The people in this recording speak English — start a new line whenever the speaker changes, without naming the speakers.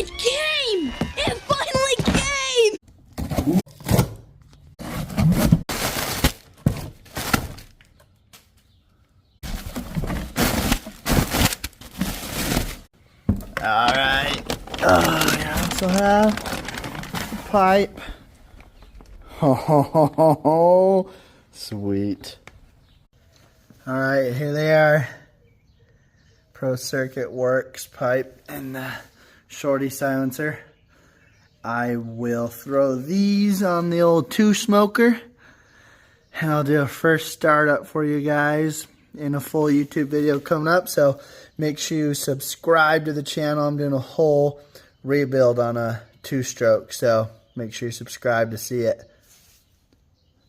It came! It finally came!
Alright. I also have a pipe. Oh, sweet. Alright, here they are. Pro Circuit Works pipe and the Shorty silencer. I will throw these on the old 2-smoker. And I'll do a first startup for you guys in a full YouTube video coming up. So make sure you subscribe to the channel. I'm doing a whole rebuild on a 2-stroke. So make sure you subscribe to see it.